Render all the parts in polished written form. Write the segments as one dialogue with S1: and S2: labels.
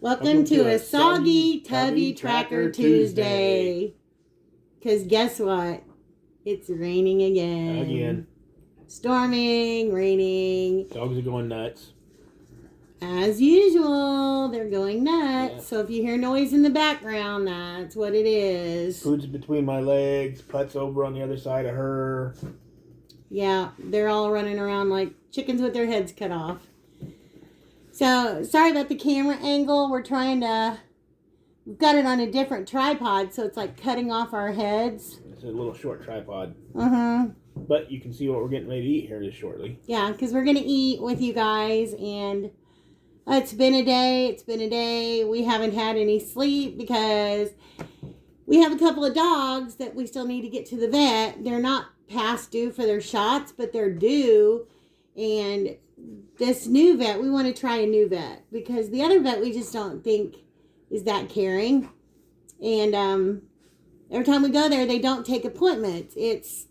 S1: Welcome to a soggy Tubby Tracker Tuesday. Because guess what? It's raining again. Storming, raining.
S2: Dogs are going nuts.
S1: As usual, they're going nuts. Yeah. So if you hear noise in the background, that's what it is.
S2: Food's between my legs. Putt's over on the other side of her.
S1: Yeah, they're all running around like chickens with their heads cut off. So, sorry about the camera angle. We've got it on a different tripod, so it's like cutting off our heads.
S2: It's a little short tripod.
S1: Uh-huh.
S2: But you can see what we're getting ready to eat here just shortly.
S1: Yeah, because we're going to eat with you guys, and it's been a day. We haven't had any sleep because we have a couple of dogs that we still need to get to the vet. They're not past due for their shots, but they're due, and this new vet, we want to try a new vet because the other vet we just don't think is that caring. And every time we go there, they don't take appointments. It's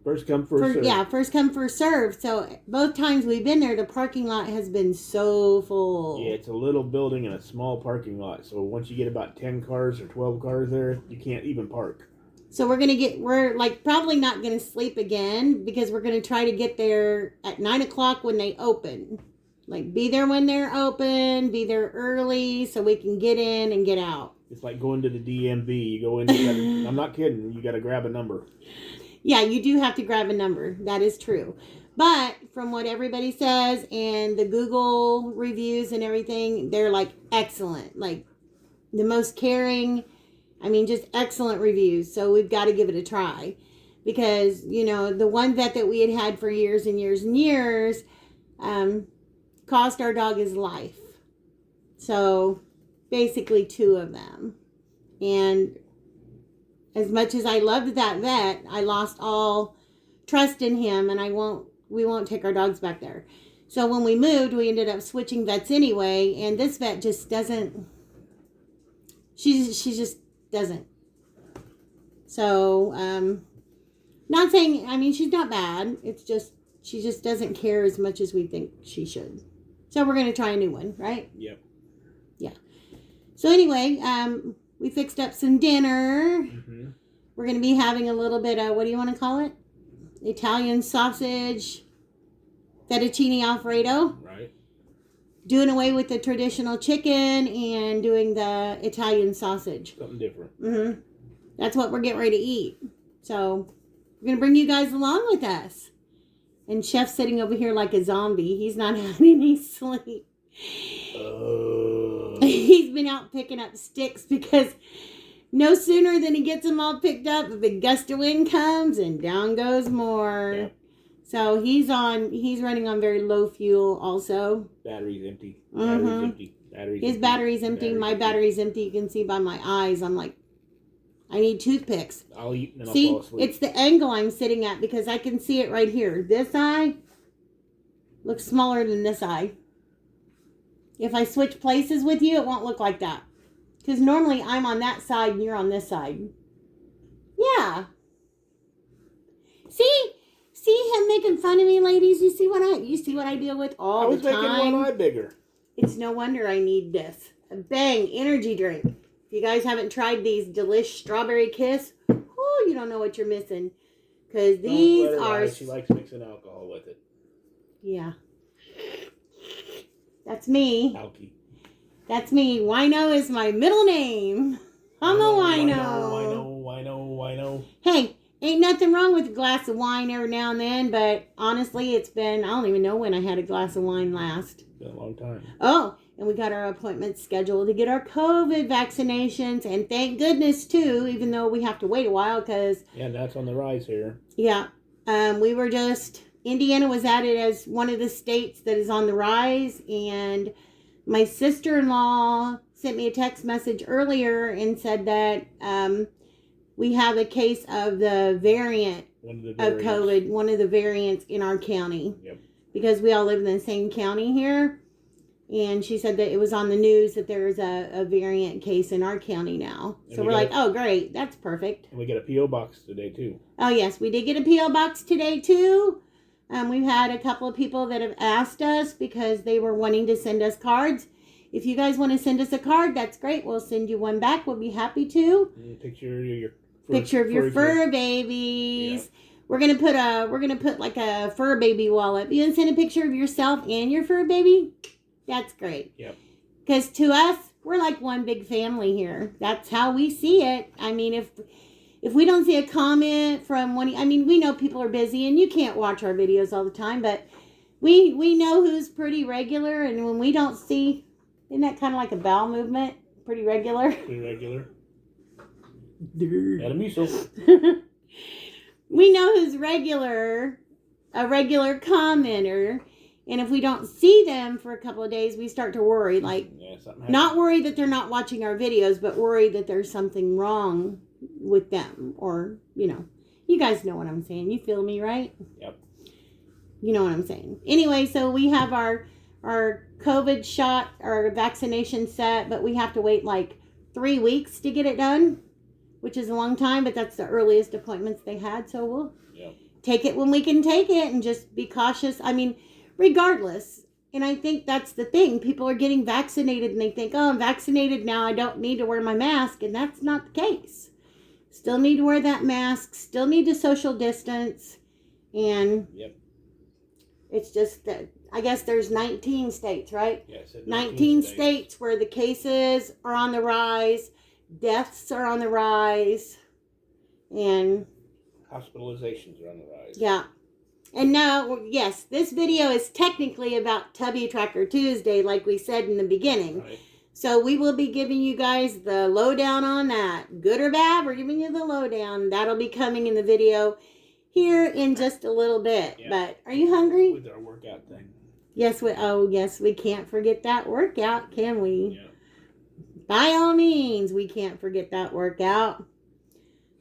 S2: first come, first serve.
S1: Yeah, first come, first serve. So both times we've been there, the parking lot has been so full.
S2: Yeah, it's a little building and a small parking lot. So once you get about 10 cars or 12 cars there, you can't even park.
S1: So we're like probably not going to sleep again because we're going to try to get there at 9 o'clock when they open. Like be there when they're open, be there early so we can get in and get out.
S2: It's like going to the DMV. You go in, I'm not kidding, you got to grab a number.
S1: Yeah, you do have to grab a number. That is true. But from what everybody says and the Google reviews and everything, they're like excellent. Like the most caring. I mean, just excellent reviews. So we've got to give it a try. Because, you know, the one vet that we had for years and years and years cost our dog his life. So basically 2 of them. And as much as I loved that vet, I lost all trust in him, and we won't take our dogs back there. So when we moved, we ended up switching vets anyway, and this vet just doesn't, she just doesn't. So, not saying, I mean, she's not bad. It's just, she just doesn't care as much as we think she should. So we're going to try a new one, right?
S2: Yep.
S1: Yeah. So anyway, we fixed up some dinner.
S2: Mm-hmm.
S1: We're going to be having a little bit of, what do you want to call it? Italian sausage, fettuccine Alfredo.
S2: Right.
S1: Doing away with the traditional chicken and doing the Italian sausage.
S2: Something different.
S1: Mm-hmm. That's what we're getting ready to eat. So we're going to bring you guys along with us. And Chef's sitting over here like a zombie. He's not having any sleep. He's been out picking up sticks because no sooner than he gets them all picked up, a big gust of wind comes and down goes more. Yeah. So he's running on very low fuel also.
S2: Battery's empty.
S1: Mm-hmm.
S2: Battery's empty.
S1: His battery's empty. My battery's empty. You can see by my eyes. I'm like, I need toothpicks.
S2: I'll eat and then
S1: see,
S2: I'll fall asleep.
S1: It's the angle I'm sitting at because I can see it right here. This eye looks smaller than this eye. If I switch places with you, it won't look like that. Because normally I'm on that side and you're on this side. Yeah. See him making fun of me, ladies? You see what I deal with all the time?
S2: I was making one eye bigger.
S1: It's no wonder I need this. A Bang energy drink. If you guys haven't tried these Delish Strawberry Kiss, oh, you don't know what you're missing. Because these are...
S2: She likes mixing alcohol with it.
S1: Yeah. That's me.
S2: Alky.
S1: That's me. Wino is my middle name. I'm a wino.
S2: Wino.
S1: Hey, ain't nothing wrong with a glass of wine every now and then, but honestly, it's been, I don't even know when I had a glass of wine last.
S2: Been a long time.
S1: Oh, and we got our appointments scheduled to get our COVID vaccinations, and thank goodness, too, even though we have to wait a while, because...
S2: Yeah, that's on the rise here.
S1: Yeah. We were just... Indiana was added as one of the states that is on the rise, and my sister-in-law sent me a text message earlier and said that we have a case of the variant of COVID, one of the variants in our county.
S2: Yep.
S1: Because we all live in the same county here. And she said that it was on the news that there's a variant case in our county now. So we're like, oh, great. That's perfect.
S2: And we get a P.O. box today, too.
S1: Oh, yes. We did get a P.O. box today, too. We've had a couple of people that have asked us because they were wanting to send us cards. If you guys want to send us a card, that's great. We'll send you one back. We'll be happy to.
S2: Picture of your
S1: fur babies. Yeah. We're gonna put like a fur baby wall up. You can send a picture of yourself and your fur baby. That's great.
S2: Yep.
S1: Because to us, we're like one big family here. That's how we see it. I mean, if we don't see a comment from one, I mean, we know people are busy and you can't watch our videos all the time, but we know who's pretty regular, and when we don't see, isn't that kind of like a bowel movement? Pretty regular.
S2: Pretty regular. Adam, you so.
S1: We know who's a regular commenter, and if we don't see them for a couple of days, we start to worry. Like, not worry that they're not watching our videos, but worry that there's something wrong with them, or you guys know what I'm saying. You feel me, right?
S2: Yep.
S1: You know what I'm saying. Anyway, so we have our COVID shot, our vaccination set, but we have to wait like 3 weeks to get it done, which is a long time, but that's the earliest appointments they had. So we'll take it when we can take it and just be cautious. I mean, regardless. And I think that's the thing. People are getting vaccinated and they think, oh, I'm vaccinated now, I don't need to wear my mask. And that's not the case. Still need to wear that mask. Still need to social distance. And it's just that, I guess there's 19 states, right?
S2: Yes,
S1: 19 states where the cases are on the rise. Deaths are on the rise. And
S2: hospitalizations are on the rise.
S1: Yeah. And now, yes, this video is technically about Tubby Tracker Tuesday, like we said in the beginning.
S2: Right.
S1: So we will be giving you guys the lowdown on that. Good or bad, we're giving you the lowdown. That'll be coming in the video here in just a little bit. Yeah. But are you hungry?
S2: With our workout thing.
S1: Yes, we can't forget that workout, can we?
S2: Yeah.
S1: By all means, we can't forget that workout.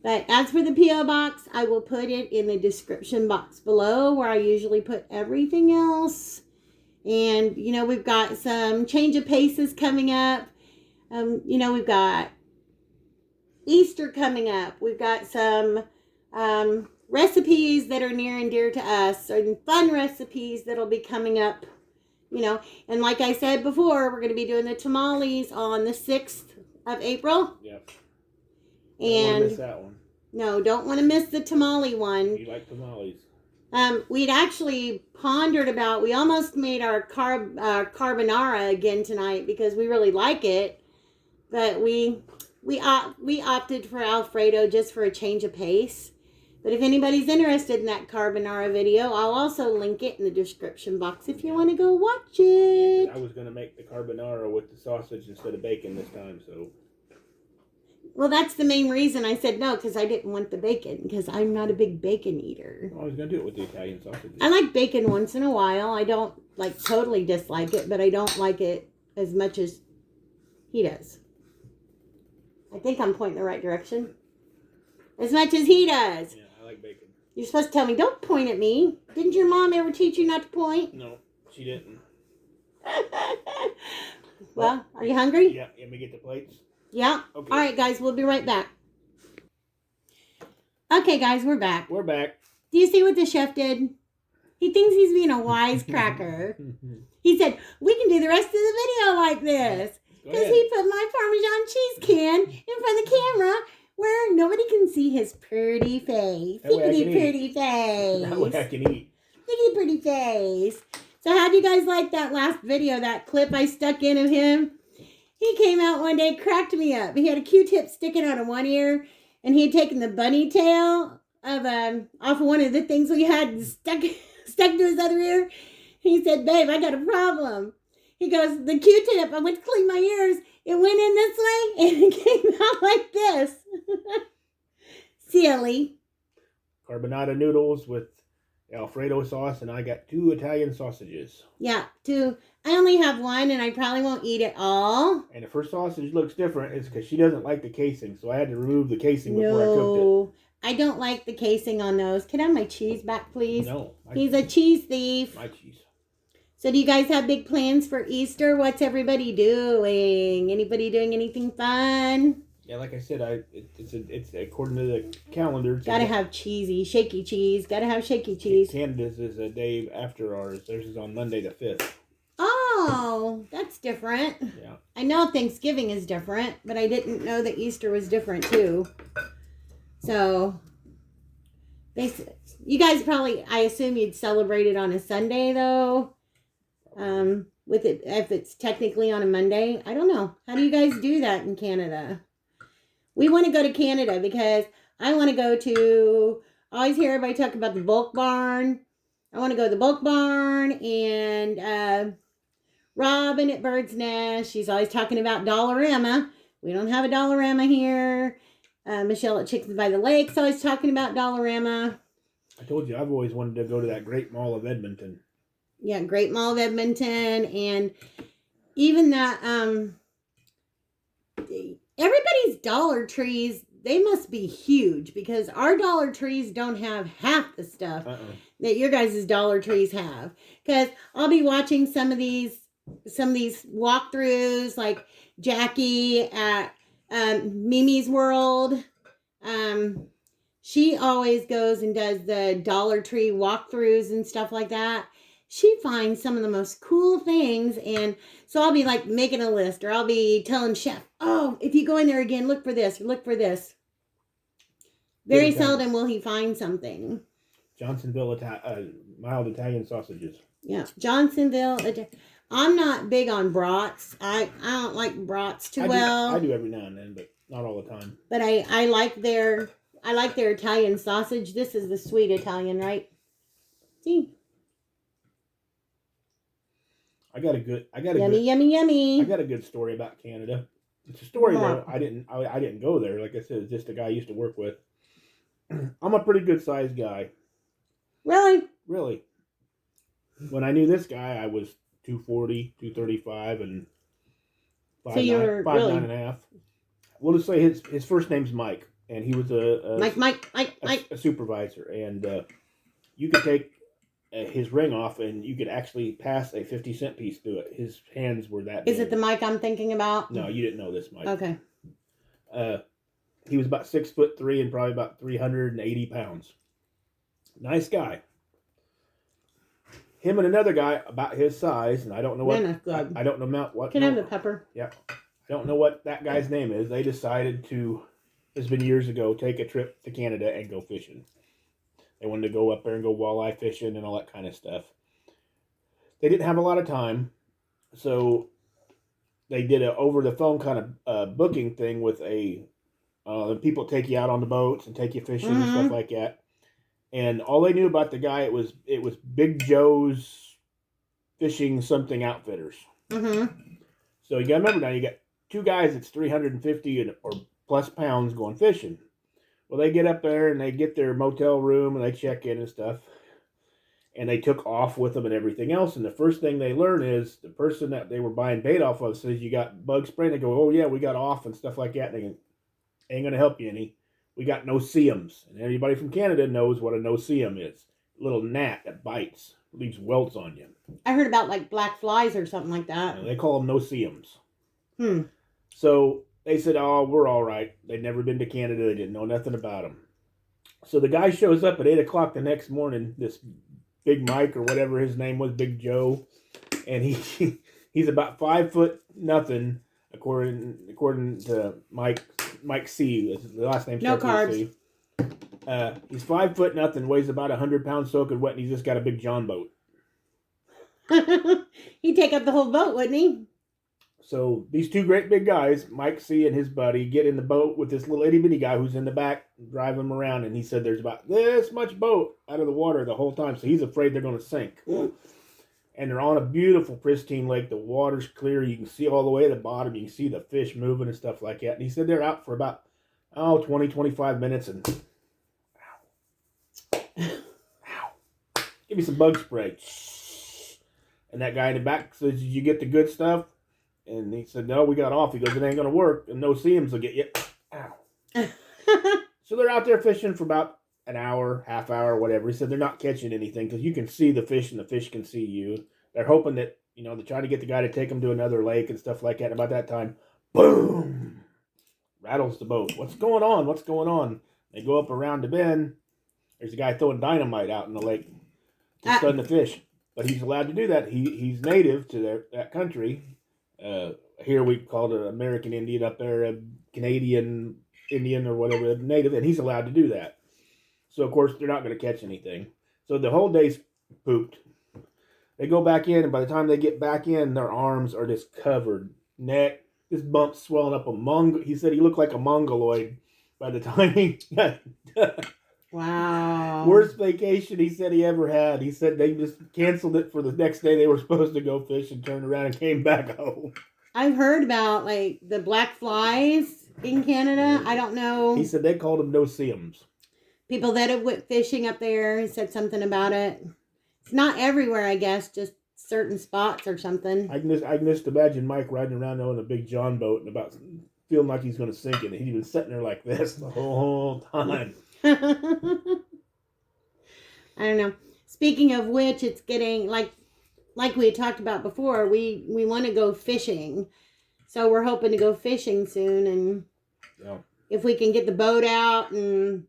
S1: But as for the P.O. box, I will put it in the description box below where I usually put everything else. And, we've got some change of paces coming up. We've got Easter coming up. We've got some recipes that are near and dear to us, and fun recipes that'll be coming up. And like I said before, we're going to be doing the tamales on the 6th of April.
S2: Yep.
S1: And
S2: don't want to miss that one.
S1: No, don't want to miss the tamale one.
S2: You like tamales?
S1: We'd actually pondered about, we almost made our carbonara again tonight because we really like it, but we opted for Alfredo just for a change of pace. But if anybody's interested in that carbonara video, I'll also link it in the description box if you want to go watch it.
S2: I was going to make the carbonara with the sausage instead of bacon this time, so.
S1: Well, that's the main reason I said no, because I didn't want the bacon, because I'm not a big bacon eater.
S2: I was going to do it with the Italian sausage.
S1: I like bacon once in a while. I don't, totally dislike it, but I don't like it as much as he does. I think I'm pointing the right direction. As much as he does.
S2: Yeah, I like bacon.
S1: You're supposed to tell me, don't point at me. Didn't your mom ever teach you not to point?
S2: No, she didn't.
S1: Well, are you hungry?
S2: Yeah, let me get the plates.
S1: Yeah. Okay. All right, guys, we'll be right back. Okay, guys, we're back.
S2: We're back.
S1: Do you see what the chef did? He thinks he's being a wisecracker. He said, we can do the rest of the video like this. Because he put my Parmesan cheese can in front of the camera where nobody can see his pretty face. Lookity pretty face.
S2: That way I can eat.
S1: Lookity pretty face. So how'd you guys like that last video, that clip I stuck in of him? He came out one day, cracked me up. He had a Q-tip sticking out of one ear, and he had taken the bunny tail of off of one of the things we had stuck to his other ear. He said, babe, I got a problem. He goes, the Q-tip, I went to clean my ears. It went in this way, and it came out like this. Silly.
S2: Carbonara noodles with Alfredo sauce, and I got 2 Italian sausages.
S1: Yeah, 2. I only have 1, and I probably won't eat it all.
S2: And if her sausage looks different, it's because she doesn't like the casing, so I had to remove the casing before I cooked it.
S1: I don't like the casing on those. Can I have my cheese back, please?
S2: No.
S1: He's a cheese thief.
S2: My cheese.
S1: So do you guys have big plans for Easter? What's everybody doing? Anybody doing anything fun?
S2: Yeah, like I said, it's according to the calendar.
S1: Gotta have cheesy, shaky cheese. Gotta have shaky cheese.
S2: Canada's is a day after ours. Theirs is on Monday the 5th.
S1: Oh, Oh, that's different.
S2: Yeah.
S1: I know Thanksgiving is different, but I didn't know that Easter was different too. So, you guys probably, I assume you'd celebrate it on a Sunday though. With it, if it's technically on a Monday. I don't know. How do you guys do that in Canada? We want to go to Canada because I want to go to, I always hear everybody talk about the bulk barn. I want to go to the bulk barn, and Robin at Bird's Nest, she's always talking about Dollarama. We don't have a Dollarama here. Michelle at Chickens by the Lake's always talking about Dollarama.
S2: I told you, I've always wanted to go to that Great Mall of Edmonton.
S1: Yeah, Great Mall of Edmonton. And even that, everybody's Dollar Trees, they must be huge because our Dollar Trees don't have half the stuff that your guys' Dollar Trees have. Because I'll be watching some of these walkthroughs, like Jackie at Mimi's World. She always goes and does the Dollar Tree walkthroughs and stuff like that. She finds some of the most cool things, and so I'll be like making a list, or I'll be telling Chef, oh, if you go in there again, look for this, or look for this. Very seldom will he find something.
S2: Johnsonville mild Italian sausages.
S1: Yeah, Johnsonville. I'm not big on brats. I don't like brats too well.
S2: I do every now and then, but not all the time.
S1: But I like their Italian sausage. This is the sweet Italian, right? See.
S2: I got a good
S1: yummy.
S2: I got a good story about Canada. It's a story though. I didn't go there. Like I said, it's just a guy I used to work with. I'm a pretty good sized guy.
S1: Really?
S2: Really. When I knew this guy, I was 240, 235, and 5'9.5". We'll just say his first name's Mike, and he was a supervisor, and you could take his ring off, and you could actually pass a 50-cent piece through it. His hands were that big.
S1: Is it the Mike I'm thinking about?
S2: No, you didn't know this Mike.
S1: Okay.
S2: He was about 6'3" and probably about 380 pounds. Nice guy. Him and another guy about his size, and I don't know what. I don't know what.
S1: Can I have the pepper?
S2: Yeah, I don't know what that guy's name is. They decided to. It's been years ago. Take a trip to Canada and go fishing. They wanted to go up there and go walleye fishing and all that kind of stuff. They didn't have a lot of time, so they did a over the phone kind of booking thing with people take you out on the boats and take you fishing and stuff like that. And all they knew about the guy, it was Big Joe's Fishing Something Outfitters. So you got to remember now, you got two guys that's 350 or plus pounds going fishing. Well, they get up there and they get their motel room and they check in and stuff. And they took off with them and everything else. And the first thing they learn is the person that they were buying bait off of says, you got bug spray? And they go, oh yeah, we got off and stuff like that. And they go, ain't going to help you any. We got no-see-ums. And everybody from Canada knows what a no-see-um is. A little gnat that bites, leaves welts on you.
S1: I heard about like black flies or something like that.
S2: They call them no-see-ums. So they said, oh, we're all right. They'd never been to Canada. They didn't know nothing about them. So the guy shows up at 8 o'clock the next morning, this Big Mike or whatever his name was, Big Joe. And he's about 5'0", according to Mike C. The last name
S1: no carbs.
S2: C. He's 5'0", weighs about 100 pounds soaking wet, and he's just got a big John boat.
S1: He'd take up the whole boat, wouldn't he?
S2: So these two great big guys, Mike C. and his buddy, get in the boat with this little itty bitty guy who's in the back driving them around, and he said there's about this much boat out of the water the whole time, so he's afraid they're going to sink. And they're on a beautiful, pristine lake. The water's clear. You can see all the way to the bottom. You can see the fish moving and stuff like that. And he said they're out for about, 20, 25 minutes. And, ow. Give me some bug spray. And that guy in the back says, did you get the good stuff? And he said, no, we got off. He goes, it ain't going to work. And no see-ums will get you. Ow. So they're out there fishing for about an hour, half hour, whatever. He said they're not catching anything because you can see the fish and the fish can see you. They're hoping that, they're trying to get the guy to take them to another lake and stuff like that. And about that time, boom, rattles the boat. What's going on? What's going on? They go up around the bend. There's a guy throwing dynamite out in the lake to stun the fish. but he's allowed to do that. He's native to that country. Here we call it an American Indian, up there a Canadian Indian or whatever, native, and he's allowed to do that. So of course they're not going to catch anything. So the whole day's pooped. They go back in, and by the time they get back in, their arms are just covered, neck, this bump swelling up he said he looked like a mongoloid by the time he got done.
S1: Wow.
S2: Worst vacation he said he ever had. He said they just canceled it for the next day. They were supposed to go fish and turned around and came back home.
S1: I've heard about like the black flies in Canada. I don't know.
S2: He said they called them no-see-ums.
S1: People that have went fishing up there said something about it. It's not everywhere, I guess, just certain spots or something.
S2: I can just imagine Mike riding around on a big John boat and about feeling like he's going to sink it. He'd been sitting there like this the whole time.
S1: I don't know. Speaking of which, it's getting like we had talked about before. We want to go fishing, so we're hoping to go fishing soon. And if we can get the boat out and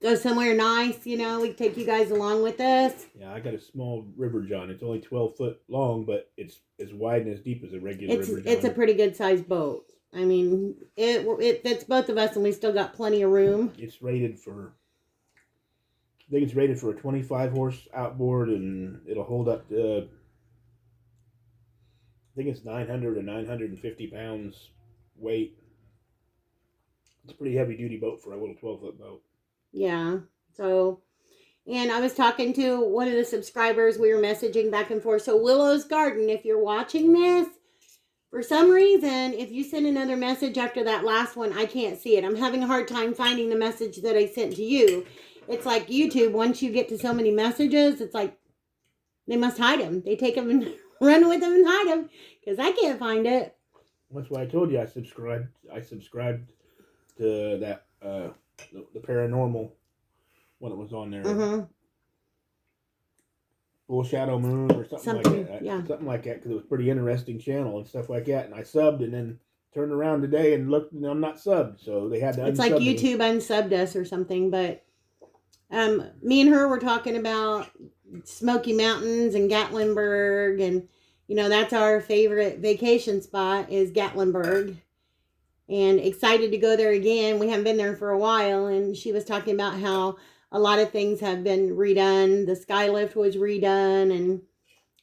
S1: go somewhere nice, we can take you guys along with us.
S2: Yeah, I got a small river john. It's only 12 foot long, but it's as wide and as deep as a regular river john.
S1: It's a pretty good sized boat. I mean, it fits both of us, and we still got plenty of room.
S2: It's rated for, I think it's rated for a 25 horse outboard, and it'll hold up to, I think it's 900 or 950 pounds weight. It's a pretty heavy duty boat for a little 12-foot boat.
S1: Yeah. So, and I was talking to one of the subscribers. We were messaging back and forth. So Willow's Garden, if you're watching this, for some reason, if you send another message after that last one, I can't see it. I'm having a hard time finding the message that I sent to you. It's like YouTube. Once you get to so many messages, it's like they must hide them. They take them and run with them and hide them because I can't find it.
S2: That's why I told you I subscribed to that the paranormal when it was on there.
S1: Mm-hmm.
S2: Full Shadow Moon or something like that.
S1: Yeah.
S2: Something like that, because it was a pretty interesting channel and stuff like that. And I subbed and then turned around today and looked, and I'm not subbed. So they had to
S1: It's like YouTube unsubbed us or something. But me and her were talking about Smoky Mountains and Gatlinburg. And, that's our favorite vacation spot is Gatlinburg. And excited to go there again. We haven't been there for a while. And she was talking about how a lot of things have been redone. The sky lift was redone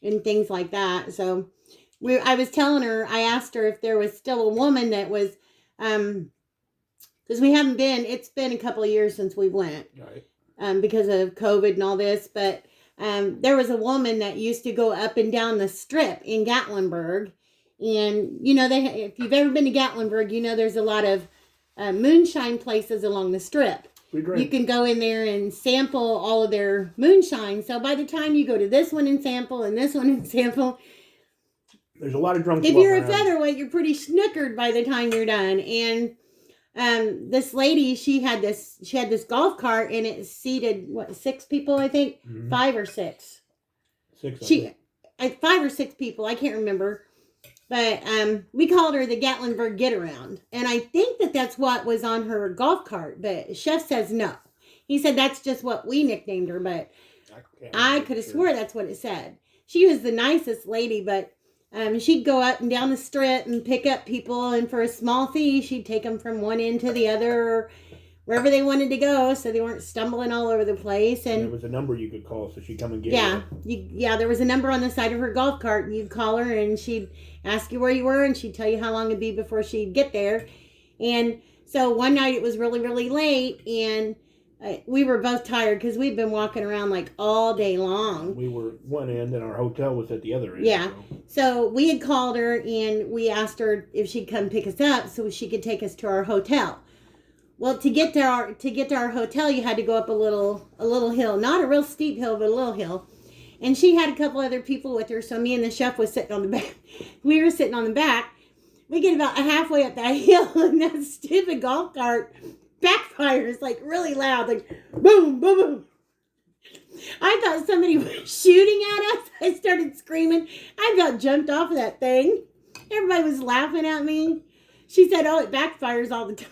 S1: and things like that. So I was telling her, I asked her if there was still a woman that was, because it's been a couple of years since we went,
S2: right.
S1: Because of COVID and all this. But there was a woman that used to go up and down the strip in Gatlinburg. And, if you've ever been to Gatlinburg, there's a lot of moonshine places along the strip. You can go in there and sample all of their moonshine. So by the time you go to this one and sample and this one and sample,
S2: there's a lot of drunks.
S1: If you're a featherweight, you're pretty snookered by the time you're done. And this lady, she had this golf cart, and it seated 6 people, I think, 5 or 6.
S2: 6.
S1: 5 or 6 people, I can't remember. But we called her the Gatlinburg Get Around. And I think that's what was on her golf cart. But Chef says no. He said that's just what we nicknamed her. But I could have swore that's what it said. She was the nicest lady. But she'd go up and down the strip and pick up people. And for a small fee, she'd take them from one end to the other, or wherever they wanted to go, so they weren't stumbling all over the place. And
S2: there was a number you could call, so she'd come and get
S1: you. Yeah, there was a number on the side of her golf cart, and you'd call her, and she'd ask you where you were, and she'd tell you how long it'd be before she'd get there. And so one night it was really, really late, and we were both tired because we'd been walking around like all day long.
S2: We were one end, and our hotel was at the other end.
S1: Yeah. So we had called her, and we asked her if she'd come pick us up so she could take us to our hotel. Well, to get to our hotel, you had to go up a little hill, not a real steep hill, but a little hill. And she had a couple other people with her, so me and the chef was sitting on the back. We were sitting on the back. We get about halfway up that hill, and that stupid golf cart backfires like really loud, like boom, boom, boom. I thought somebody was shooting at us. I started screaming. I about jumped off of that thing. Everybody was laughing at me. She said, "Oh, it backfires all the time."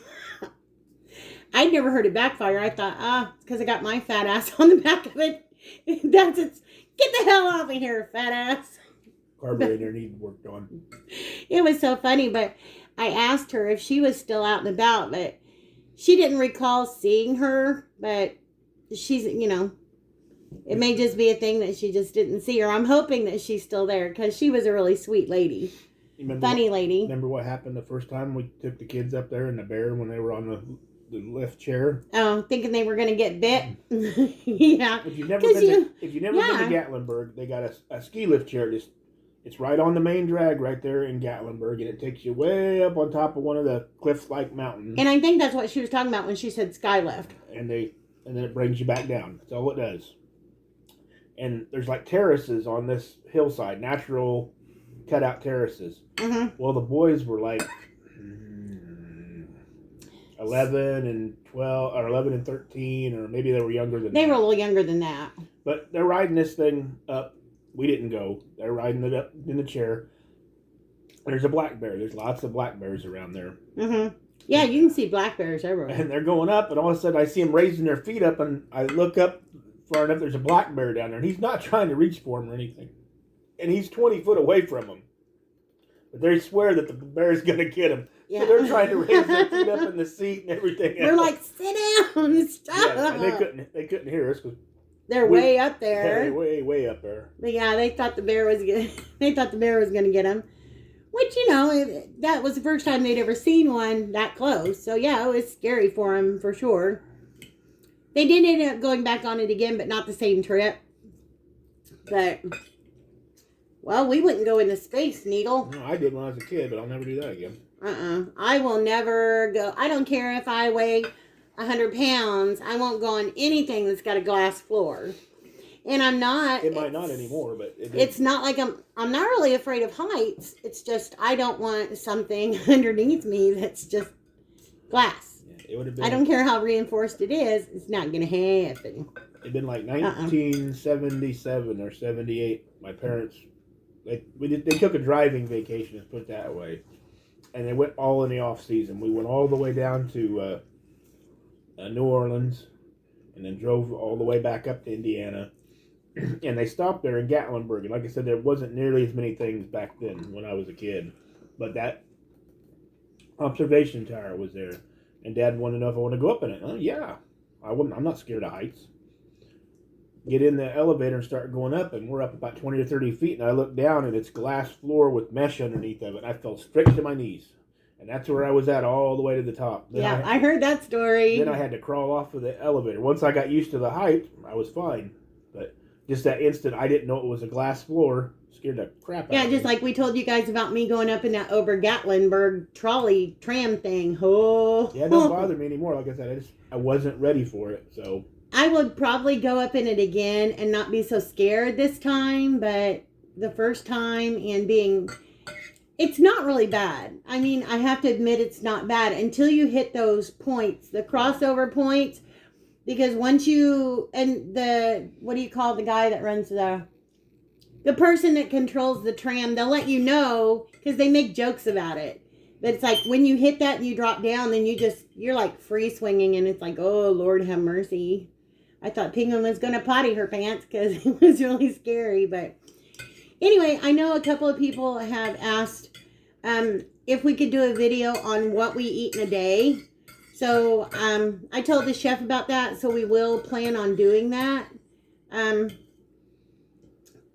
S1: I'd never heard it backfire. I thought, it's because I got my fat ass on the back of it. That's it. Get the hell off of here, fat ass.
S2: Carburetor needed worked on.
S1: It was so funny, but I asked her if she was still out and about, but she didn't recall seeing her, but she's, it may just be a thing that she just didn't see her. I'm hoping that she's still there because she was a really sweet lady. Funny lady.
S2: Remember what happened the first time we took the kids up there in the bear when they were on the lift chair?
S1: Oh, thinking they were going to get bit? Yeah.
S2: If you've never been to Gatlinburg, they got a ski lift chair. It's right on the main drag right there in Gatlinburg, and it takes you way up on top of one of the cliff-like mountains.
S1: And I think that's what she was talking about when she said sky lift.
S2: And then it brings you back down. That's all it does. And there's like terraces on this hillside, natural cutout terraces.
S1: Mm-hmm.
S2: Well, the boys were like 11 and 12, or 11 and 13, or maybe they were younger than that.
S1: They were a little younger than that.
S2: But they're riding this thing up. We didn't go. They're riding it up in the chair. There's a black bear. There's lots of black bears around there.
S1: Mm-hmm. Yeah, you can see black bears everywhere.
S2: And they're going up, and all of a sudden I see them raising their feet up, and I look up far enough, there's a black bear down there, and he's not trying to reach for him or anything. And he's 20 foot away from him. But they swear that the bear's going to get him. Yeah. So they're trying to raise their feet up in the seat and everything else.
S1: They're like, sit down, stop.
S2: Yeah, and they couldn't hear us because
S1: they're way up there.
S2: Yeah, way up there.
S1: But yeah, they thought the bear was going to get them. Which, that was the first time they'd ever seen one that close. So yeah, it was scary for them for sure. They did end up going back on it again, but not the same trip. But, well, we wouldn't go into Space Needle.
S2: No, I did when I was a kid, but I'll never do that again.
S1: I will never go. I don't care if I weigh 100 pounds. I won't go on anything that's got a glass floor. And I'm not.
S2: It might not anymore, but
S1: it's not like I'm not really afraid of heights. It's just I don't want something underneath me that's just glass. Yeah, it would have been. I don't care how reinforced it is. It's not going to happen.
S2: It'd been like 1977 or 78. My parents, they took a driving vacation. Let's put it that way, and they went all in the off season. We went all the way down to New Orleans, and then drove all the way back up to Indiana. And they stopped there in Gatlinburg. And like I said, there wasn't nearly as many things back then when I was a kid. But that observation tower was there. And Dad wanted to know if I want to go up in it. Oh, yeah. I'm not scared of heights. Get in the elevator and start going up. And we're up about 20 or 30 feet. And I look down and it's glass floor with mesh underneath of it. And I fell straight to my knees. And that's where I was at all the way to the top. Then
S1: yeah, I heard that story.
S2: Then I had to crawl off of the elevator. Once I got used to the height, I was fine. But just that instant, I didn't know it was a glass floor. Scared the crap out of me.
S1: Yeah, just like we told you guys about me going up in that Ober-Gatlinburg trolley tram thing. Oh.
S2: Yeah, it don't bother me anymore. Like I said, I wasn't ready for it, so.
S1: I would probably go up in it again and not be so scared this time, but the first time it's not really bad. I mean, I have to admit it's not bad until you hit those points, the crossover points. Because once what do you call the guy that runs the person that controls the tram, they'll let you know because they make jokes about it. But it's like when you hit that and you drop down, then you're like free swinging and it's like, oh, Lord have mercy. I thought Penguin was going to potty her pants because it was really scary. But anyway, I know a couple of people have asked if we could do a video on what we eat in a day. So, I told the chef about that, so we will plan on doing that.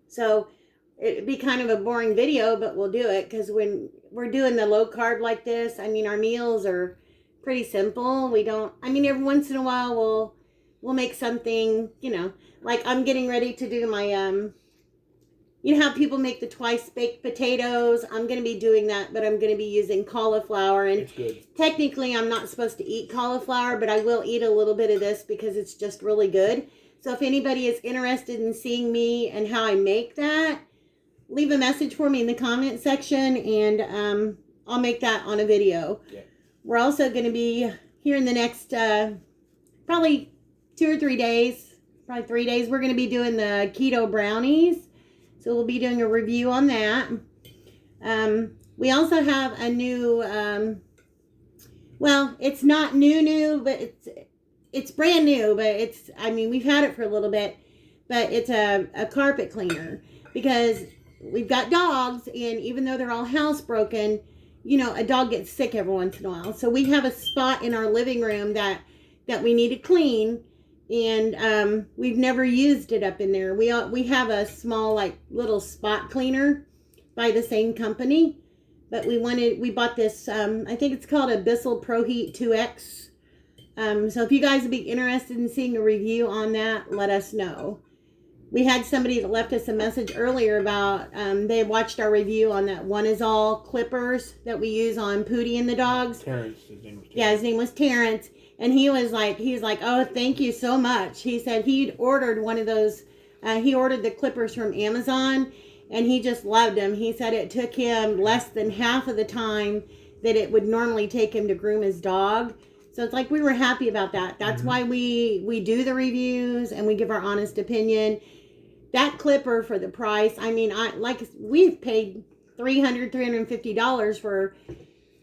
S1: So, it'd be kind of a boring video, but we'll do it, because when we're doing the low carb like this, I mean, our meals are pretty simple. Every once in a while, we'll make something, like I'm getting ready to do my, you know how people make the twice baked potatoes? I'm going to be doing that, but I'm going to be using cauliflower. And
S2: it's good.
S1: Technically, I'm not supposed to eat cauliflower, but I will eat a little bit of this because it's just really good. So if anybody is interested in seeing me and how I make that, leave a message for me in the comment section, and I'll make that on a video. Yeah. We're also going to be here in the next probably 2 or 3 days, probably 3 days, we're going to be doing the keto brownies. So we'll be doing a review on that. We also have a new, it's not new, but it's brand new, but we've had it for a little bit. but it's a carpet cleaner because we've got dogs, and even though they're all housebroken, you know, a dog gets sick every once in a while. So we have a spot in our living room that we need to clean, and we've never used it up in there. We have a small, like, little spot cleaner by the same company, but we bought this, I think it's called Abyssal Pro Heat 2X. So if you guys would be interested in seeing a review on that, let us know. We had somebody that left us a message earlier about they watched our review on that One Is All clippers that we use on Pootie and the dogs.
S2: Terrence, his name was Terrence.
S1: Yeah, his name was Terrence, and he was like, oh, thank you so much. He said he'd ordered one of those. He ordered the clippers from Amazon, and he just loved them. He said it took him less than half of the time that it would normally take him to groom his dog. So it's like we were happy about that. That's why we do the reviews and we give our honest opinion. That clipper for the price, I mean, we've paid $350 for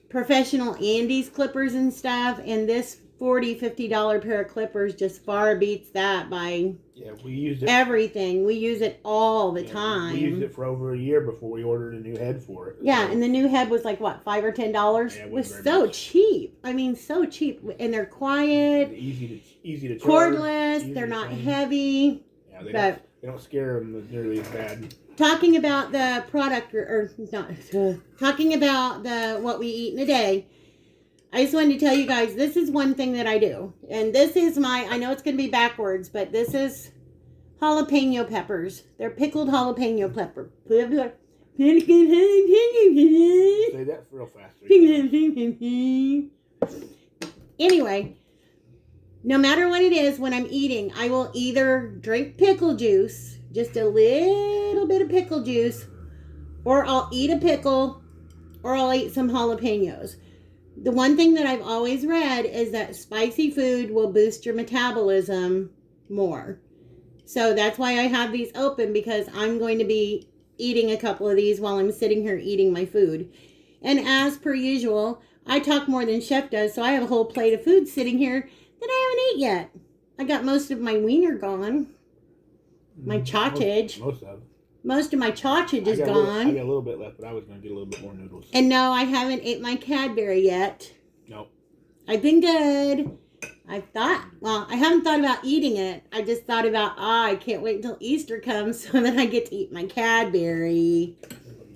S1: professional Andes clippers and stuff, and this $40-50 pair of clippers just far beats that by
S2: we used it
S1: everything. We use it all the time.
S2: We used it for over a year before we ordered a new head for it.
S1: Yeah, and the new head was like what, $5 or $10?
S2: Yeah,
S1: it was so cheap. I mean, so cheap, and they're quiet,
S2: easy to charge,
S1: cordless. They're not heavy.
S2: Yeah, they don't scare them nearly as bad.
S1: Talking about the product, or not, talking about what we eat in a day, I just wanted to tell you guys, this is one thing that I do. And this is I know it's going to be backwards, but this is jalapeno peppers. They're pickled jalapeno pepper. Say
S2: that real fast.
S1: Anyway, no matter what it is, when I'm eating, I will either drink pickle juice, just a little bit of pickle juice, or I'll eat a pickle, or I'll eat some jalapenos. The one thing that I've always read is that spicy food will boost your metabolism more. So that's why I have these open, because I'm going to be eating a couple of these while I'm sitting here eating my food. And as per usual, I talk more than Chef does, so I have a whole plate of food sitting here that I haven't ate yet. I got most of my wiener gone. My sausage. Most of my sausage is gone.
S2: I got a little bit left, but I was going to get a little bit more noodles.
S1: And no, I haven't ate my Cadbury yet.
S2: Nope.
S1: I've been good. I haven't thought about eating it. I just thought about, I can't wait until Easter comes so that I get to eat my Cadbury.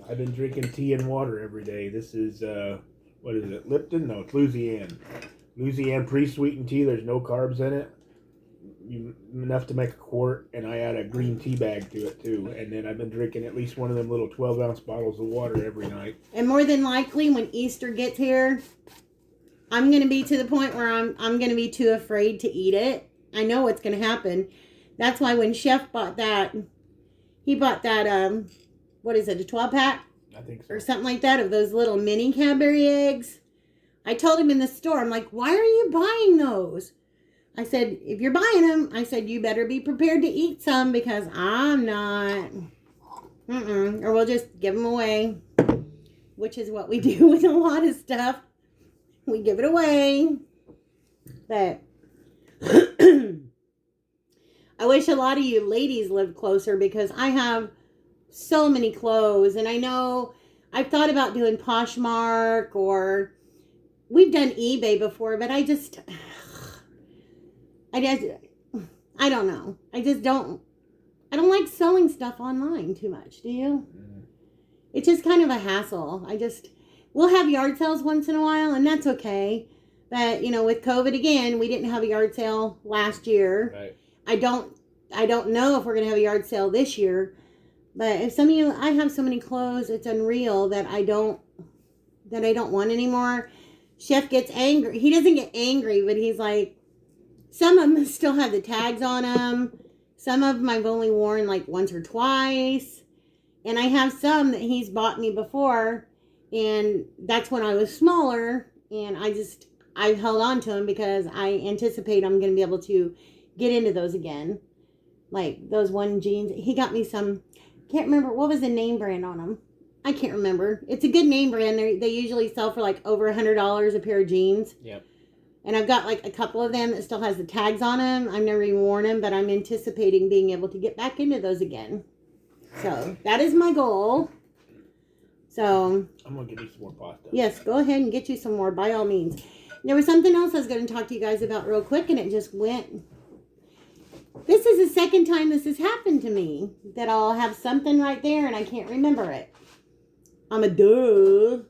S2: I've been drinking tea and water every day. This is, what is it, Lipton? No, it's Louisiane. Louisiane pre-sweetened tea. There's no carbs in it. Enough to make a quart, and I add a green tea bag to it too. And then I've been drinking at least one of them little 12-ounce bottles of water every night. And
S1: more than likely, when Easter gets here, I'm going to be to the point where I'm going to be too afraid to eat it. I know what's going to happen. That's why when Chef bought that, he bought that, what is it, a 12-pack?
S2: I think so.
S1: Or something like that, of those little mini Cadbury eggs. I told him in the store, I'm like, why are you buying those? I said, if you're buying them, I said, you better be prepared to eat some, because I'm not. Or we'll just give them away, which is what we do with a lot of stuff. We give it away. But I wish a lot of you ladies lived closer, because I have so many clothes. And I know I've thought about doing Poshmark, or we've done eBay before, but I don't know. I don't like selling stuff online too much. Do you? It's just kind of a hassle. We'll have yard sales once in a while, and that's okay. But, with COVID again, we didn't have a yard sale last year.
S2: Right.
S1: I don't know if we're going to have a yard sale this year. But if some of you, I have so many clothes, it's unreal that I don't want anymore. Chef gets angry. He doesn't get angry, but he's like, some of them still have the tags on them. Some of them I've only worn like once or twice. And I have some that he's bought me before. And that's when I was smaller. And I've held on to them because I anticipate I'm going to be able to get into those again. Like those one jeans. He got me some, can't remember, what was the name brand on them? I can't remember. It's a good name brand. They usually sell for like over $100 a pair of jeans.
S2: Yep.
S1: And I've got like a couple of them that still has the tags on them. I've never even worn them, but I'm anticipating being able to get back into those again. So that is my goal. So
S2: I'm going to get me some more pasta.
S1: Yes, go ahead and get you some more by all means. There was something else I was going to talk to you guys about real quick, and it just went. This is the second time this has happened to me, that I'll have something right there and I can't remember it. I'm a duh.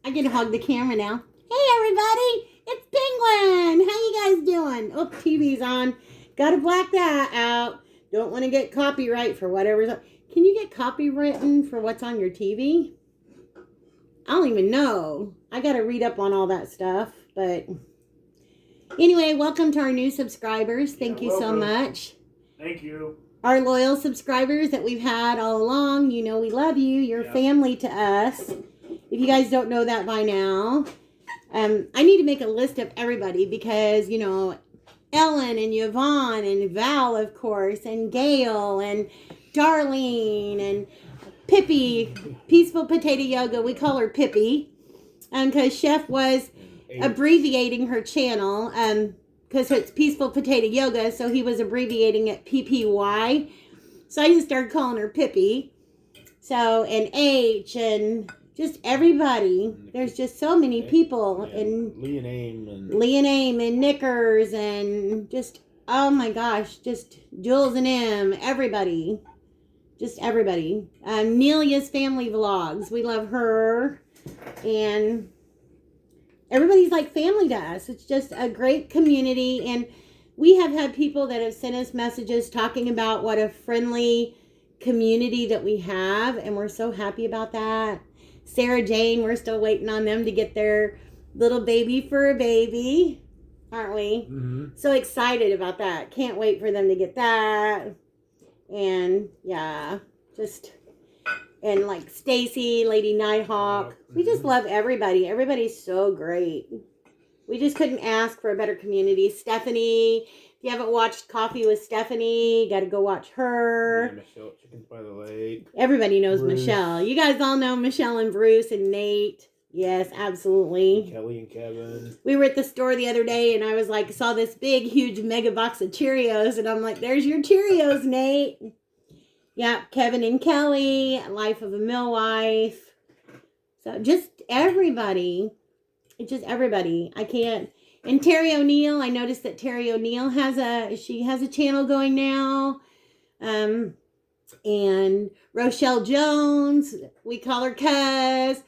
S1: I get to hug the camera now. Hey everybody, it's Penguin. How you guys doing? Oh, TV's on. Gotta black that out. Don't want to get copyright for whatever's on. Can you get copywritten for what's on your TV? I don't even know. I gotta read up on all that stuff, but anyway, welcome to our new subscribers. Thank you so much.
S2: Thank you.
S1: Our loyal subscribers that we've had all along, you know we love you. You're family to us. If you guys don't know that by now, I need to make a list of everybody because, you know, Ellen and Yvonne and Val, of course, and Gail and Darlene and Pippi, Peaceful Potato Yoga. We call her Pippi because Chef was abbreviating her channel because it's Peaceful Potato Yoga, so he was abbreviating it PPY. So I just started calling her Pippi. So, and H and just everybody. There's just so many people. And
S2: Lee and
S1: Aim and Knickers and just, oh my gosh, just Jules and M, everybody. Just everybody. Nelia's family vlogs. We love her. And everybody's like family to us. It's just a great community. And we have had people that have sent us messages talking about what a friendly community that we have. And we're so happy about that. Sarah Jane, we're still waiting on them to get their little baby for a baby. Aren't we?
S2: Mm-hmm.
S1: So excited about that. Can't wait for them to get that. And yeah, just, and like Stacy, Lady Nighthawk. We just love everybody. Everybody's so great. We just couldn't ask for a better community. Stephanie, if you haven't watched Coffee with Stephanie, got to go watch her.
S2: Yeah, Michelle, Chickens by the Lake.
S1: Everybody knows
S2: Bruce.
S1: Michelle. You guys all know Michelle and Bruce and Nate. Yes, absolutely.
S2: And Kelly and Kevin.
S1: We were at the store the other day and I was like, saw this big, huge mega box of Cheerios. And I'm like, there's your Cheerios, Nate. Yeah, Kevin and Kelly, Life of a Millwife. So just everybody. It's just everybody. I can't. And Terry O'Neill, I noticed that Terry O'Neill has a channel going now. And Rochelle Jones, we call her Cuz.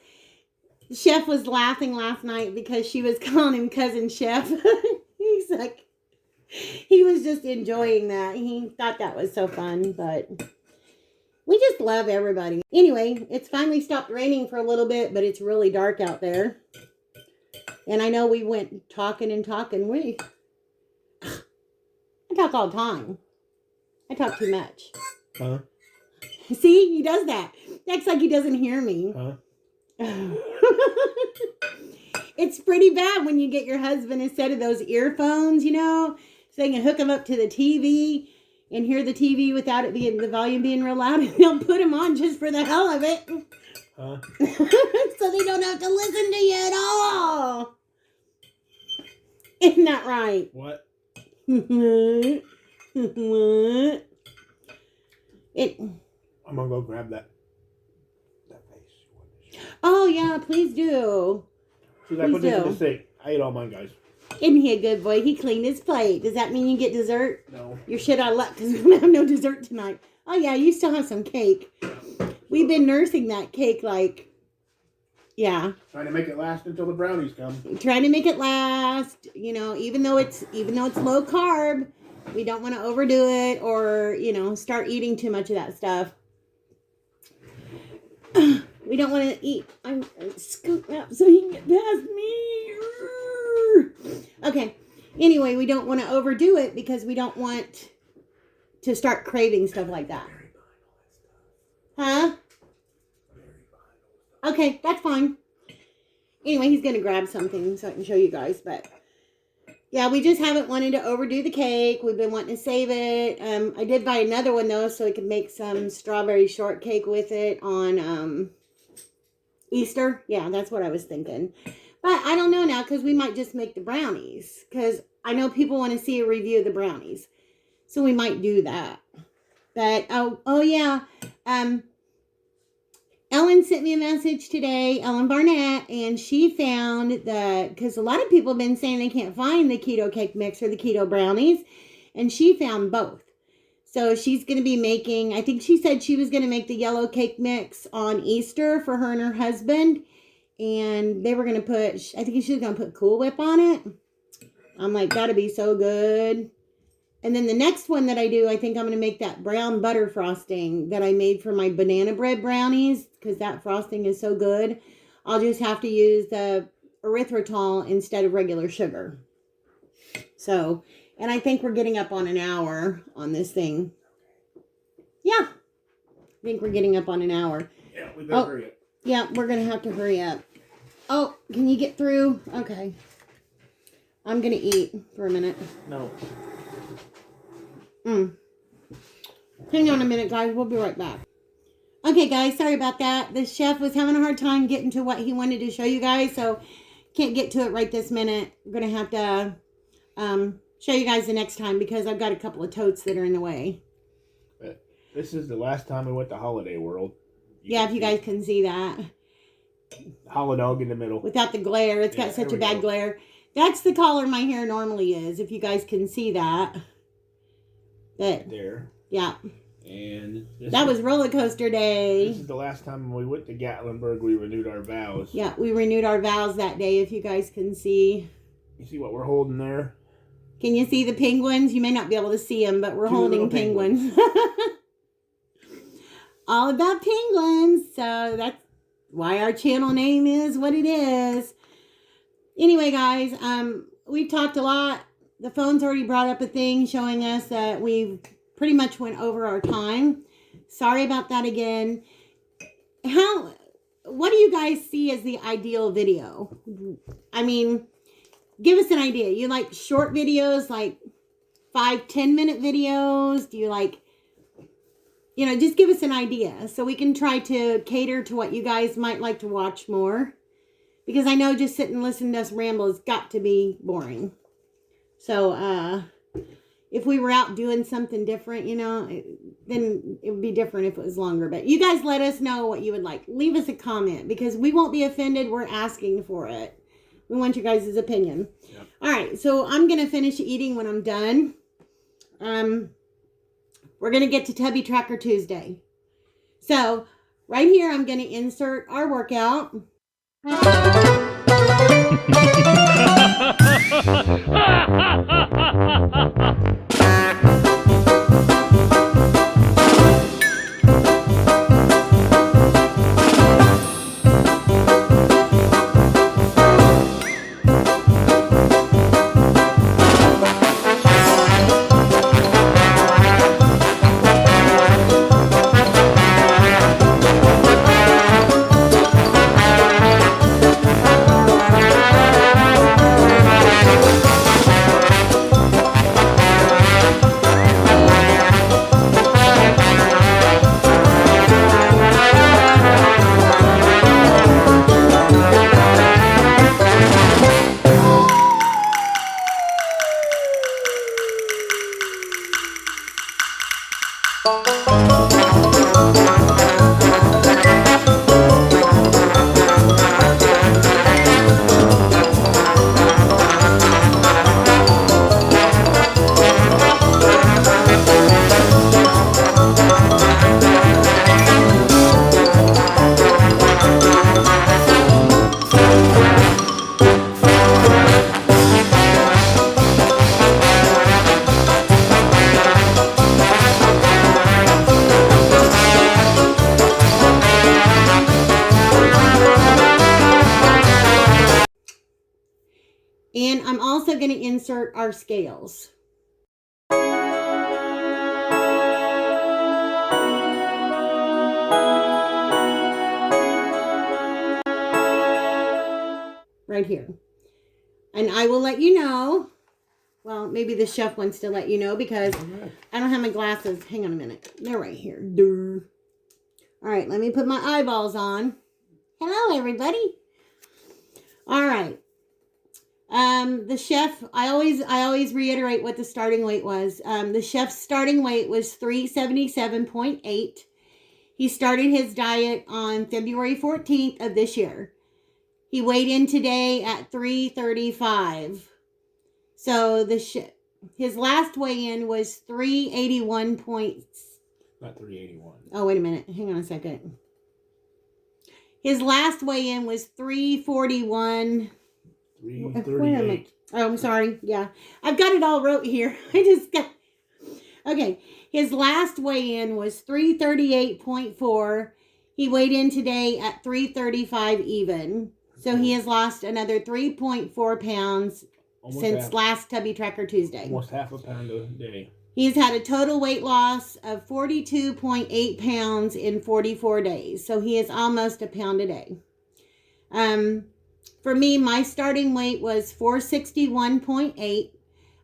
S1: Chef was laughing last night because she was calling him Cousin Chef. He's like, he was just enjoying that. He thought that was so fun, but we just love everybody. Anyway, it's finally stopped raining for a little bit, but it's really dark out there. And I know we went talking and talking. I talk all the time. I talk too much.
S2: Huh?
S1: See, he does that. He acts like he doesn't hear me.
S2: Huh?
S1: It's pretty bad when you get your husband instead of those earphones, you know, so they can hook them up to the TV and hear the TV without it being the volume being real loud, and they'll put them on just for the hell of it.
S2: Huh?
S1: So they don't have to listen to you at all. Isn't that right?
S2: What? I'm gonna go grab that face.
S1: Oh yeah, please do.
S2: Should I put this in the sink? I ate all mine, guys.
S1: Isn't he a good boy? He cleaned his plate. Does that mean you get dessert?
S2: No.
S1: You're shit out of luck because we're going to have no dessert tonight. Oh, yeah, you still have some cake. We've been nursing that cake like, yeah.
S2: Trying to make it last until the brownies come.
S1: Trying to make it last, you know, even though it's low carb, we don't want to overdo it or, you know, start eating too much of that stuff. We don't want to eat. I'm scooting up so he can get past me. Okay. Anyway, we don't want to overdo it because we don't want to start craving stuff like that. Huh? Okay, that's fine. Anyway, he's going to grab something so I can show you guys. But yeah, we just haven't wanted to overdo the cake. We've been wanting to save it. I did buy another one though so we could make some strawberry shortcake with it on Easter. Yeah, that's what I was thinking. But I don't know now, because we might just make the brownies. Because I know people want to see a review of the brownies. So we might do that. But, oh yeah. Ellen sent me a message today, Ellen Barnett, and she found because a lot of people have been saying they can't find the keto cake mix or the keto brownies, and she found both. So she's going to be making, I think she said she was going to make the yellow cake mix on Easter for her and her husband, and they were going to put, I think she was going to put Cool Whip on it. I'm like, that'd be so good. And then the next one that I do, I think I'm going to make that brown butter frosting that I made for my banana bread brownies, because that frosting is so good. I'll just have to use the erythritol instead of regular sugar. So, and I think we're getting up on an hour on this thing. Yeah. I think we're getting up on an hour.
S2: Yeah, we better hurry up.
S1: Yeah, we're going to have to hurry up. Oh, can you get through? Okay. I'm going to eat for a minute.
S2: No.
S1: Hang on a minute, guys. We'll be right back. Okay, guys. Sorry about that. The chef was having a hard time getting to what he wanted to show you guys, so can't get to it right this minute. We're going to have to show you guys the next time, because I've got a couple of totes that are in the way.
S2: But this is the last time we went to Holiday World.
S1: Yeah, if you guys can see that.
S2: Holodog in the middle.
S1: Without the glare. It's got such a bad glare. That's the color my hair normally is, if you guys can see that. But,
S2: there.
S1: Yeah.
S2: And
S1: that was roller coaster day.
S2: This is the last time we went to Gatlinburg, we renewed our vows.
S1: Yeah, we renewed our vows that day, if you guys can see.
S2: You see what we're holding there?
S1: Can you see the penguins? You may not be able to see them, but we're holding penguins. All about penguins. So that's why our channel name is what it is. Anyway, guys, we've talked a lot. The phone's already brought up a thing showing us that we've pretty much went over our time. Sorry about that again. What do you guys see as the ideal video? I mean, give us an idea. You like short videos, like 5-10 minute videos? Do you like, just give us an idea so we can try to cater to what you guys might like to watch more. Because I know just sitting and listening to us ramble has got to be boring. So, if we were out doing something different, then it would be different if it was longer. But you guys let us know what you would like. Leave us a comment, because we won't be offended. We're asking for it. We want you guys' opinion. Yep. All right, so I'm going to finish eating when I'm done. We're going to get to Tubby Tracker Tuesday. So, right here, I'm going to insert our workout. And I'm also going to insert our scales. Right here. And I will let you know. Well, maybe the chef wants to let you know, because I don't have my glasses. Hang on a minute. They're right here. Durr. All right, let me put my eyeballs on. Hello, everybody. All right. The chef, I always reiterate what the starting weight was. The chef's starting weight was 377.8. He started his diet on February 14th of this year. He weighed in today at 335. So his last weigh-in was 381 points.
S2: Not 381.
S1: Oh, wait a minute. Hang on a second. His last weigh-in was 341.
S2: 338.
S1: Oh, I'm sorry. Yeah. I've got it all wrote here. Okay. His last weigh-in was 338.4. He weighed in today at 335 even. So he has lost another 3.4 pounds since last Tubby Tracker Tuesday.
S2: Almost half a pound a day.
S1: He's had a total weight loss of 42.8 pounds in 44 days. So he is almost a pound a day. For me, my starting weight was 461.8.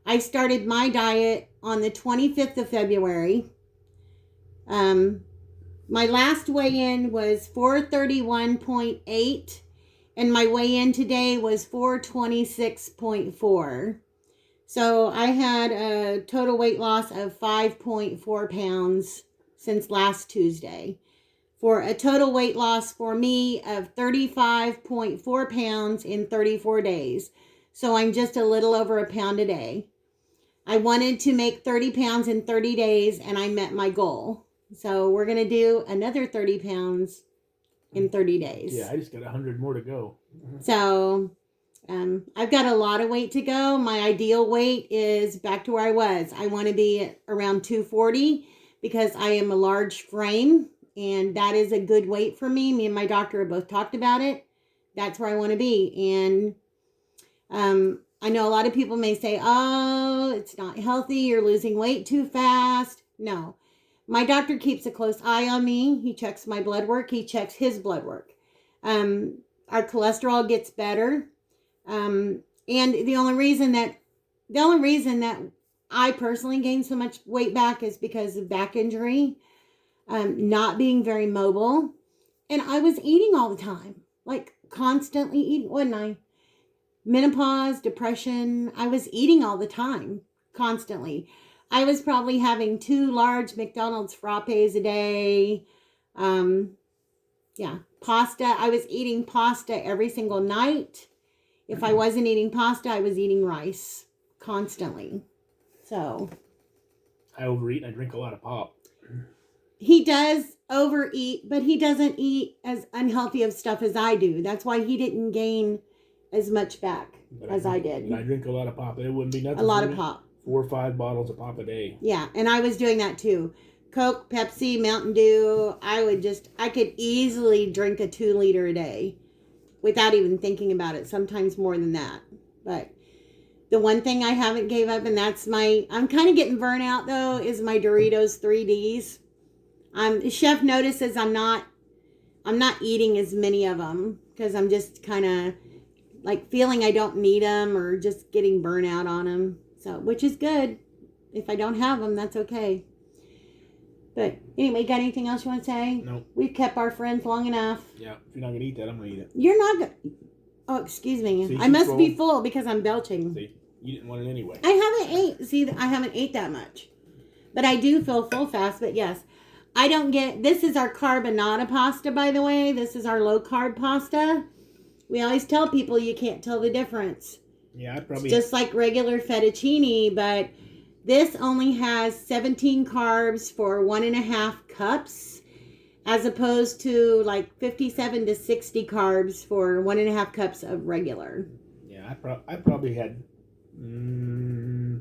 S1: I started my diet on the 25th of February. My last weigh-in was 431.8. And my weigh-in today was 426.4. So I had a total weight loss of 5.4 pounds since last Tuesday, for a total weight loss for me of 35.4 pounds in 34 days. So I'm just a little over a pound a day. I wanted to make 30 pounds in 30 days, and I met my goal. So we're going to do another 30 pounds in 30 days.
S2: Yeah, I just got 100 more to go.
S1: So I've got a lot of weight to go. My ideal weight is back to where I was. I want to be at around 240 because I am a large frame, and that is a good weight for me. Me and my doctor have both talked about it. That's where I want to be. And I know a lot of people may say, oh, it's not healthy. You're losing weight too fast. No. My doctor keeps a close eye on me. He checks my blood work. He checks his blood work. Our cholesterol gets better. And the only reason that I personally gained so much weight back is because of back injury, not being very mobile. And I was eating all the time, like constantly eating, wasn't I? Menopause, depression, I was eating all the time, constantly. I was probably having 2 large McDonald's frappes a day. Pasta. I was eating pasta every single night. If I wasn't eating pasta, I was eating rice constantly. So
S2: I overeat and I drink a lot of pop.
S1: He does overeat, but he doesn't eat as unhealthy of stuff as I do. That's why he didn't gain as much back as I did.
S2: And I drink a lot of pop. It wouldn't be nothing.
S1: A lot of pop.
S2: 4 or 5 bottles of pop a day.
S1: Yeah, and I was doing that too. Coke, Pepsi, Mountain Dew. I could easily drink a 2-liter a day without even thinking about it. Sometimes more than that. But the one thing I haven't gave up, and I'm kind of getting burnt out though, is my Doritos 3Ds. Chef notices I'm not eating as many of them because I'm just kind of like feeling I don't need them or just getting burnt out on them. So, which is good. If I don't have them, that's okay. But anyway, got anything else you want to say?
S2: No.
S1: We've kept our friends long enough.
S2: Yeah, if you're not going to eat that, I'm going to eat it.
S1: You're not going to... Oh, excuse me.
S2: See,
S1: I must be full because I'm belching.
S2: See, you didn't want it anyway.
S1: I haven't ate that much. But I do feel full fast. But yes, I don't get... This is our carbonara pasta, by the way. This is our low-carb pasta. We always tell people you can't tell the difference.
S2: Yeah, I'd probably...
S1: It's just like regular fettuccine, but this only has 17 carbs for 1.5 cups, as opposed to like 57 to 60 carbs for 1.5 cups of regular.
S2: Yeah, I probably had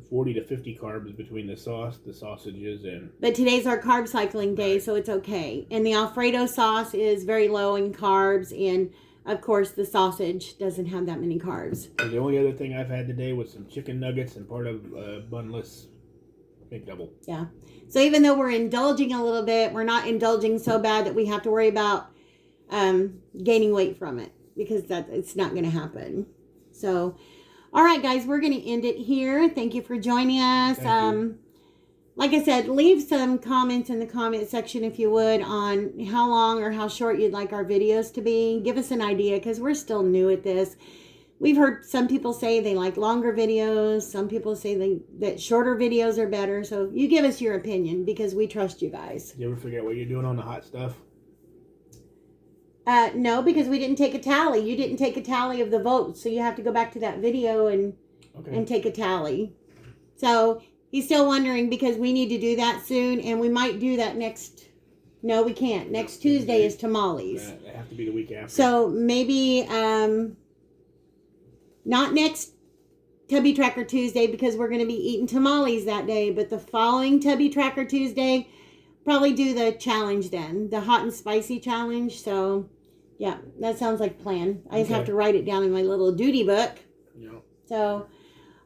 S2: 40 to 50 carbs between the sauce, the sausages, and...
S1: But today's our carb cycling day, so it's okay. And the Alfredo sauce is very low in carbs, and of course, the sausage doesn't have that many carbs.
S2: So the only other thing I've had today was some chicken nuggets and part of bunless McDouble.
S1: Yeah. So even though we're indulging a little bit, we're not indulging so bad that we have to worry about gaining weight from it, because it's not going to happen. So, all right, guys, we're going to end it here. Thank you for joining us.
S2: Thank you.
S1: Like I said, leave some comments in the comment section if you would on how long or how short you'd like our videos to be. Give us an idea because we're still new at this. we've heard some people say they like longer videos. Some people say that shorter videos are better. So you give us your opinion because we trust you guys.
S2: You ever forget what you're doing on the hot stuff?
S1: No, because we didn't take a tally. You didn't take a tally of the votes. So you have to go back to that video and take a tally. So he's still wondering because we need to do that soon. And we might do that next... No, we can't. Next Tuesday is tamales.
S2: They have to be the week after.
S1: So maybe not next Tubby Tracker Tuesday because we're going to be eating tamales that day. But the following Tubby Tracker Tuesday, probably do the challenge then. The hot and spicy challenge. So, yeah, that sounds like a plan. I just have to write it down in my little duty book.
S2: Yeah.
S1: So...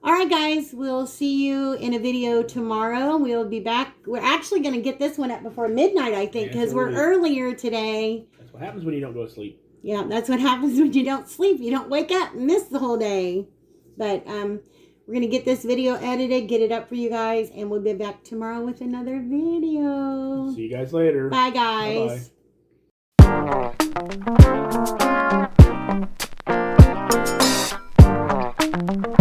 S1: all right, guys, we'll see you in a video tomorrow. We'll be back. We're actually going to get this one up before midnight, I think, because we're earlier today.
S2: That's what happens when you don't go to sleep.
S1: Yeah, that's what happens when you don't sleep. You don't wake up and miss the whole day. But we're going to get this video edited, get it up for you guys, and we'll be back tomorrow with another video.
S2: See you guys later.
S1: Bye, guys.
S2: Bye-bye.